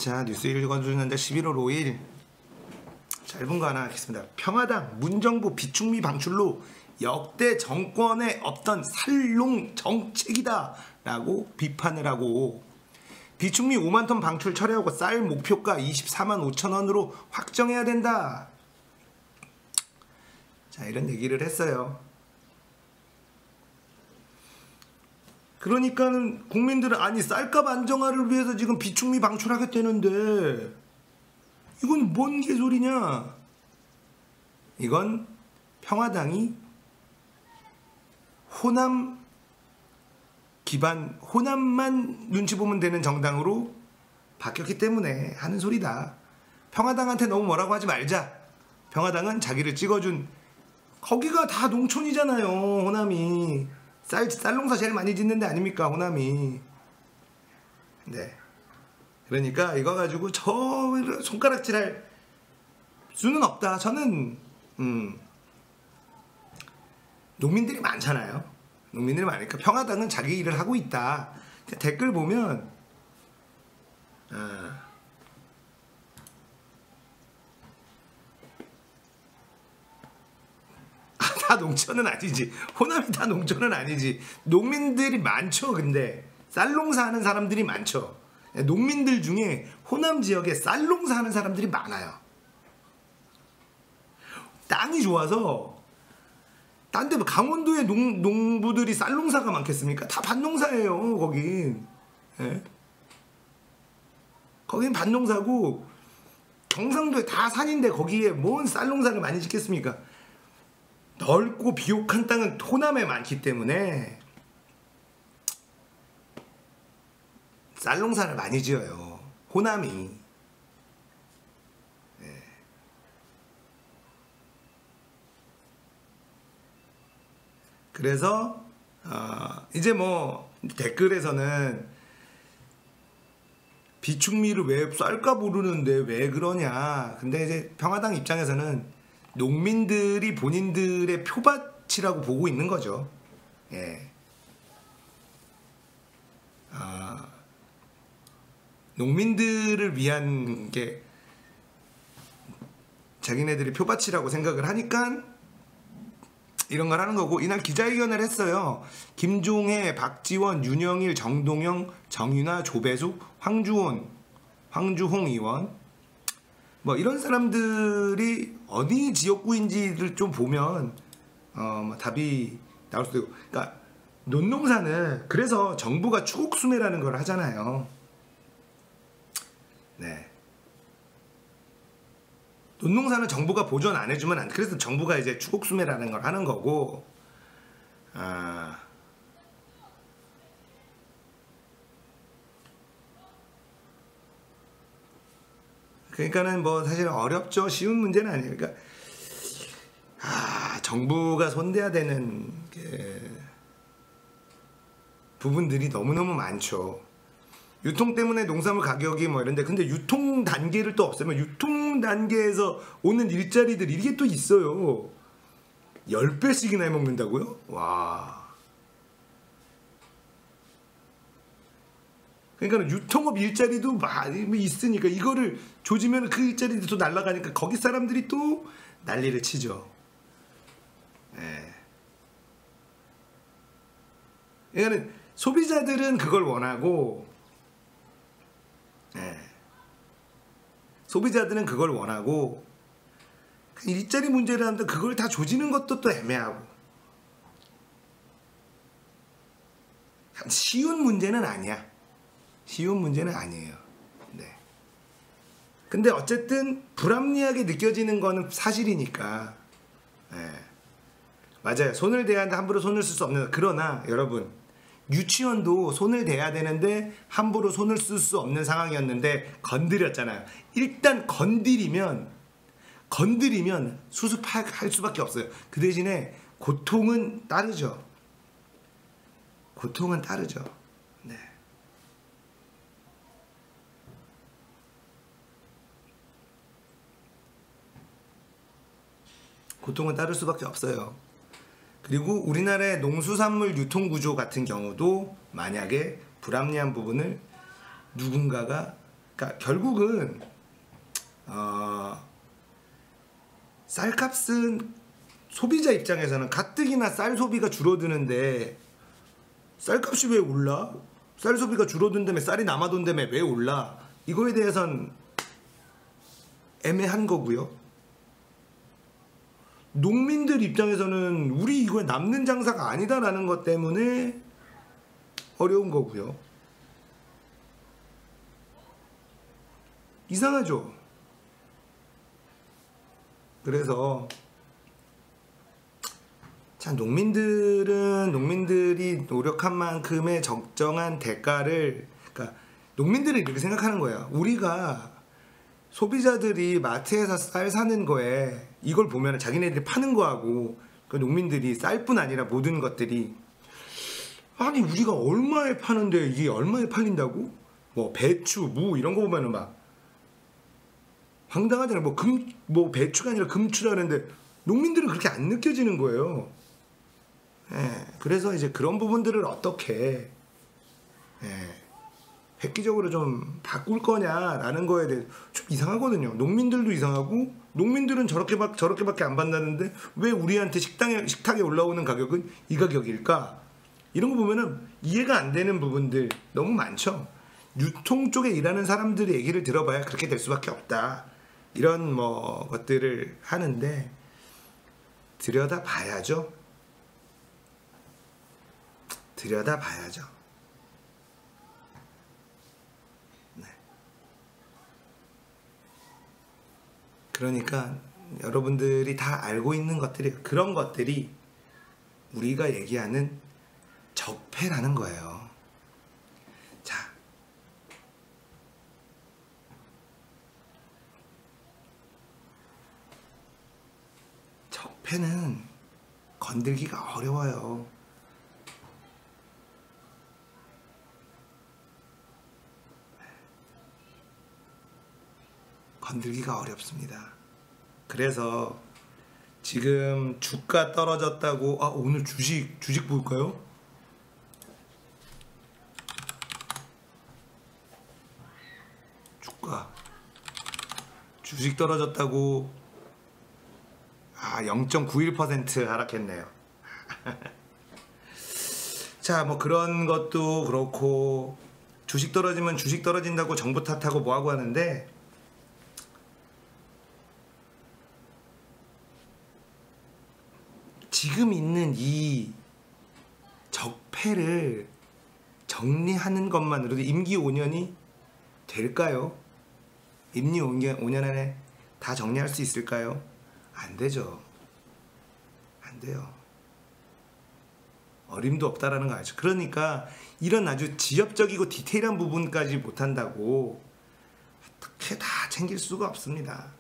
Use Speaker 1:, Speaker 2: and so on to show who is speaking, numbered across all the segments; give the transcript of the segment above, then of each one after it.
Speaker 1: 자, 뉴스 읽어주는 날 11월 5일 짧은 거 하나 하겠습니다. 평화당 문정부 비축미 방출로 역대 정권의 없던 살롱 정책이다 라고 비판을 하고, 비축미 5만 톤 방출 철회하고 쌀 목표가 24만 5천 원으로 확정해야 된다. 자, 이런 얘기를 했어요. 그러니까는 국민들은 아니 쌀값 안정화를 위해서 지금 비축미 방출하겠다는데 이건 뭔 개소리냐. 이건 평화당이 호남 기반, 호남만 눈치 보면 되는 정당으로 바뀌었기 때문에 하는 소리다. 평화당한테 너무 뭐라고 하지 말자. 평화당은 자기를 찍어준, 거기가 다 농촌이잖아요. 호남이 쌀 농사 제일 많이 짓는 데 아닙니까, 호남이. 네. 그러니까 이거 가지고 저 손가락질할 수는 없다. 저는 농민들이 많잖아요. 농민들이 많으니까 평화당은 자기 일을 하고 있다. 댓글 보면 다 농촌은 아니지. 호남이 다 농촌은 아니지. 농민들이 많죠. 근데 쌀농사 하는 사람들이 많죠. 농민들 중에 호남 지역에 쌀농사 하는 사람들이 많아요. 땅이 좋아서. 딴 데 강원도에 농부들이 쌀농사가 많겠습니까? 다 밭농사예요. 거긴. 예? 거긴 밭농사고, 경상도에 다 산인데 거기에 뭔 쌀농사를 많이 짓겠습니까? 넓고 비옥한 땅은 호남에 많기 때문에 쌀농사를 많이 지어요, 호남이. 네. 그래서 이제 뭐 댓글에서는 비축미를 왜 쌀값 오르는데 왜 그러냐. 근데 이제 평화당 입장에서는 농민들이 본인들의 표밭이라고 보고 있는 거죠. 예. 농민들을 위한 게 자기네들이 표밭이라고 생각을 하니까 이런 걸 하는 거고, 이날 기자회견을 했어요. 김종혜, 박지원, 윤영일, 정동영, 정윤아, 조배숙, 황주홍 의원, 뭐 이런 사람들이 어디 지역구인지를 좀 보면 뭐 답이 나올 수도 있고. 그러니까 논농사는 그래서 정부가 추곡수매라는 걸 하잖아요. 네. 논농사는 정부가 보전 안 해주면 안 돼. 그래서 정부가 이제 추곡수매라는 걸 하는 거고, 그러니까는 뭐 사실 어렵죠. 쉬운 문제는 아니에요. 그러니까 정부가 손대야 되는 부분들이 너무너무 많죠. 유통 때문에 농산물 가격이 뭐 이런데, 근데 유통 단계를 또 없애면 유통 단계에서 오는 일자리들 이게 또 있어요. 10배씩이나 해먹는다고요? 와. 그러니까 유통업 일자리도 많이 있으니까 이거를 조지면 그 일자리도 또 날아가니까 거기 사람들이 또 난리를 치죠. 예. 그러니까 소비자들은 그걸 원하고, 예. 소비자들은 그걸 원하고, 일자리 문제를 하는데 그걸 다 조지는 것도 또 애매하고. 쉬운 문제는 아니야. 쉬운 문제는 아니에요. 네. 근데 어쨌든 불합리하게 느껴지는 거는 사실이니까. 네. 맞아요. 손을 대야 하는데 함부로 손을 쓸 수 없는. 그러나 여러분, 유치원도 손을 대야 되는데 함부로 손을 쓸 수 없는 상황이었는데 건드렸잖아요. 일단 건드리면 수습할 수밖에 없어요. 그 대신에 고통은 따르죠. 고통은 따르죠. 네. 고통은 따를 수밖에 없어요. 그리고 우리나라의 농수산물 유통구조 같은 경우도 만약에 불합리한 부분을 누군가가 그러니까 결국은 쌀값은 소비자 입장에서는 가뜩이나 쌀 소비가 줄어드는데 쌀값이 왜 올라? 쌀 소비가 줄어든다며 쌀이 남아돈다며 왜 올라? 이거에 대해선 애매한 거고요. 농민들 입장에서는 우리 이거 남는 장사가 아니다라는 것 때문에 어려운 거고요. 이상하죠? 그래서 참 농민들이 노력한 만큼의 적정한 대가를, 그러니까 농민들은 이렇게 생각하는 거예요. 우리가 소비자들이 마트에서 쌀 사는 거에 이걸 보면 자기네들이 파는 거하고 그 농민들이 쌀뿐 아니라 모든 것들이 아니 우리가 얼마에 파는데 이게 얼마에 팔린다고? 뭐 배추, 무 이런 거 보면은 막 황당하잖아요. 뭐 배추가 아니라 금추라는데 농민들은 그렇게 안 느껴지는 거예요. 예, 그래서 이제 그런 부분들을 어떻게 획기적으로 좀 바꿀 거냐라는 거에 대해 좀 이상하거든요. 농민들도 이상하고 농민들은 저렇게밖에 안 받는데 왜 우리한테 식탁에 올라오는 가격은 이 가격일까? 이런 거 보면은 이해가 안 되는 부분들 너무 많죠. 유통 쪽에 일하는 사람들의 얘기를 들어봐야 그렇게 될 수밖에 없다. 이런 뭐 것들을 하는데 들여다봐야죠. 들여다봐야죠. 네. 그러니까 여러분들이 다 알고 있는 것들이 그런 것들이 우리가 얘기하는 적폐라는 거예요. 자, 적폐는 건들기가 어려워요. 건들기가 어렵습니다. 그래서 지금 주가 떨어졌다고 오늘 주식 볼까요? 주식 떨어졌다고 0.91% 하락했네요. 자, 뭐 그런 것도 그렇고 주식 떨어지면 주식 떨어진다고 정부 탓하고 뭐하고 하는데 지금 있는 이 적폐를 정리하는 것만으로도 임기 5년이 될까요? 임기 5년 안에 다 정리할 수 있을까요? 안 되죠. 안 돼요. 어림도 없다라는 거 알죠. 그러니까 이런 아주 지엽적이고 디테일한 부분까지 못한다고 어떻게 다 챙길 수가 없습니다.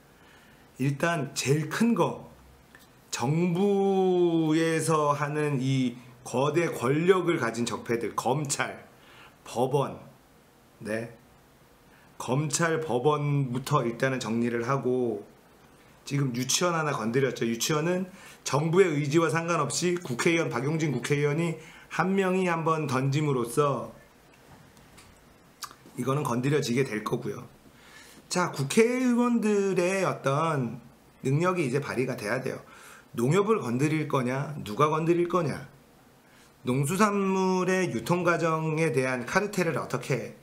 Speaker 1: 일단 제일 큰 거, 정부에서 하는 이 거대 권력을 가진 적폐들, 검찰, 법원, 네, 검찰, 법원부터 일단은 정리를 하고, 지금 유치원 하나 건드렸죠. 유치원은 정부의 의지와 상관없이 국회의원, 박용진 국회의원이 한 명이 한번 던짐으로써 이거는 건드려지게 될 거고요. 자, 국회의원들의 어떤 능력이 이제 발휘가 돼야 돼요. 농협을 건드릴 거냐, 누가 건드릴 거냐, 농수산물의 유통 과정에 대한 카르텔을 어떻게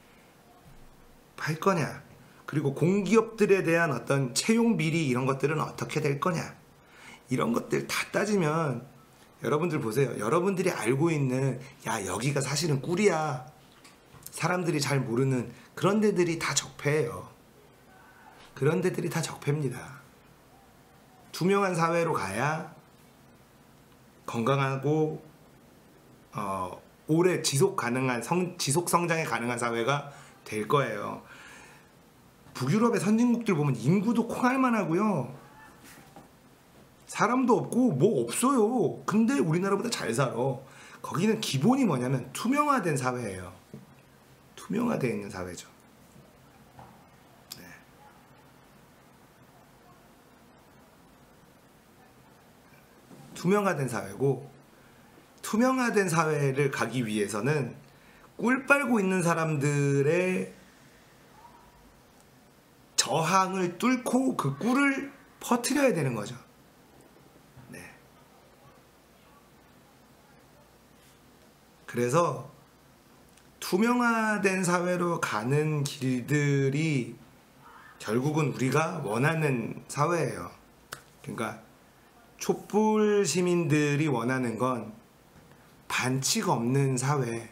Speaker 1: 할 거냐, 그리고 공기업들에 대한 어떤 채용 비리 이런 것들은 어떻게 될 거냐, 이런 것들 다 따지면 여러분들 보세요. 여러분들이 알고 있는 여기가 사실은 꿀이야, 사람들이 잘 모르는 그런 데들이 다 적폐예요. 그런 데들이 다 적폐입니다. 투명한 사회로 가야 건강하고 오래 지속 성장에 가능한 사회가 될 거예요. 북유럽의 선진국들 보면 인구도 콩알만 하고요, 사람도 없고 뭐 없어요. 근데 우리나라보다 잘 살아. 거기는 기본이 뭐냐면 투명화된 사회예요. 투명화되어 있는 사회죠. 네. 투명화된 사회고, 투명화된 사회를 가기 위해서는 꿀 빨고 있는 사람들의 저항을 뚫고 그 꿀을 퍼뜨려야 되는 거죠. 네. 그래서 투명화된 사회로 가는 길들이 결국은 우리가 원하는 사회예요. 그러니까 촛불 시민들이 원하는 건 반칙 없는 사회.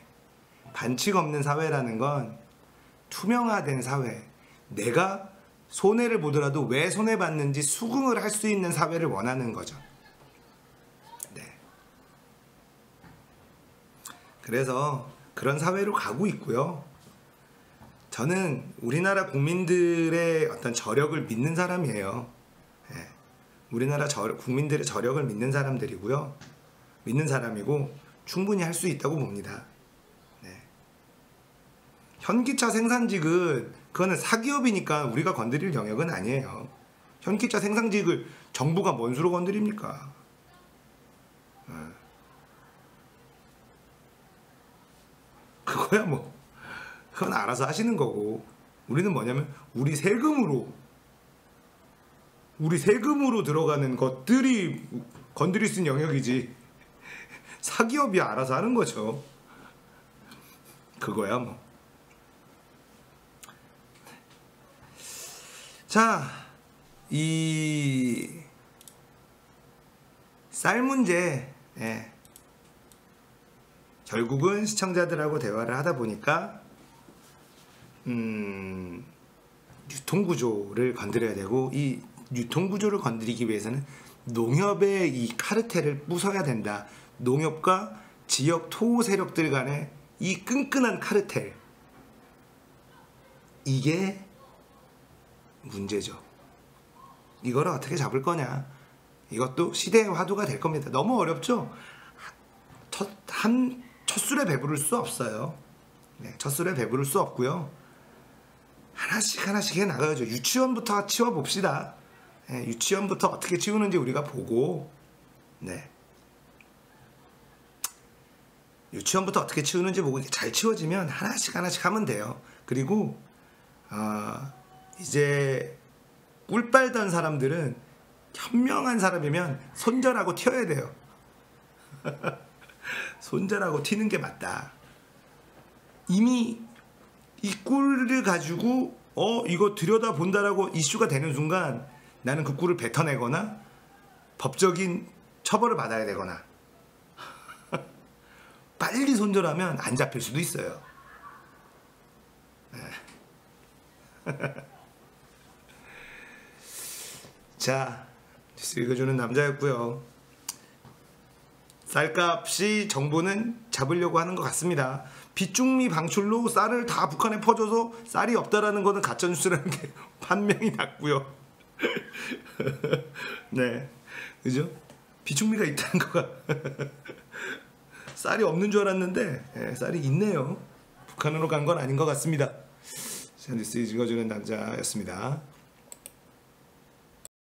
Speaker 1: 반칙 없는 사회라는 건 투명화된 사회. 내가 손해를 보더라도 왜 손해봤는지 수긍을 할 수 있는 사회를 원하는 거죠. 네. 그래서 그런 사회로 가고 있고요. 저는 우리나라 국민들의 어떤 저력을 믿는 사람이에요. 네. 우리나라 국민들의 저력을 믿는 사람들이고요. 믿는 사람이고 충분히 할 수 있다고 봅니다. 네. 현기차 생산직은 그거는 사기업이니까 우리가 건드릴 영역은 아니에요. 현기차 생산직을 정부가 뭔 수로 건드립니까? 네. 그거야 뭐 그건 알아서 하시는 거고, 우리는 뭐냐면 우리 세금으로 들어가는 것들이 건드릴 수 있는 영역이지 사기업이 알아서 하는 거죠. 그거야 뭐. 자, 이 쌀 문제, 예. 결국은 시청자들하고 대화를 하다 보니까 유통구조를 건드려야 되고, 이 유통구조를 건드리기 위해서는 농협의 이 카르텔을 부숴야 된다. 농협과 지역 토호 세력들 간의 이 끈끈한 카르텔, 이게 문제죠. 이거를 어떻게 잡을 거냐, 이것도 시대의 화두가 될 겁니다. 너무 어렵죠? 첫 술에 배부를 수 없어요. 네, 첫 술에 배부를 수 없고요. 하나씩 해 나가야죠. 유치원부터 치워봅시다. 네, 유치원부터 어떻게 치우는지 우리가 보고, 네. 유치원부터 어떻게 치우는지 보고 잘 치워지면 하나씩 하면 돼요. 그리고 이제 꿀 빨던 사람들은 현명한 사람이면 손절하고 튀어야 돼요. 손절하고 튀는 게 맞다. 이미 이 꿀을 가지고 이거 들여다본다라고 이슈가 되는 순간 나는 그 꿀을 뱉어내거나 법적인 처벌을 받아야 되거나 빨리 손절하면 안 잡힐 수도 있어요. 자, 뉴스 읽어주는 남자였고요. 쌀값이 정부는 잡으려고 하는 것 같습니다. 비중미 방출로 쌀을 다 북한에 퍼줘서 쌀이 없다라는 것은 가짜뉴스라는 게 판명이 났고요. 네, 그죠? 비중미가 있다는 거가 쌀이 없는 줄 알았는데 쌀이 있네요. 북한으로 간 건 아닌 것 같습니다. 자, 뉴스 읽어주는 남자였습니다.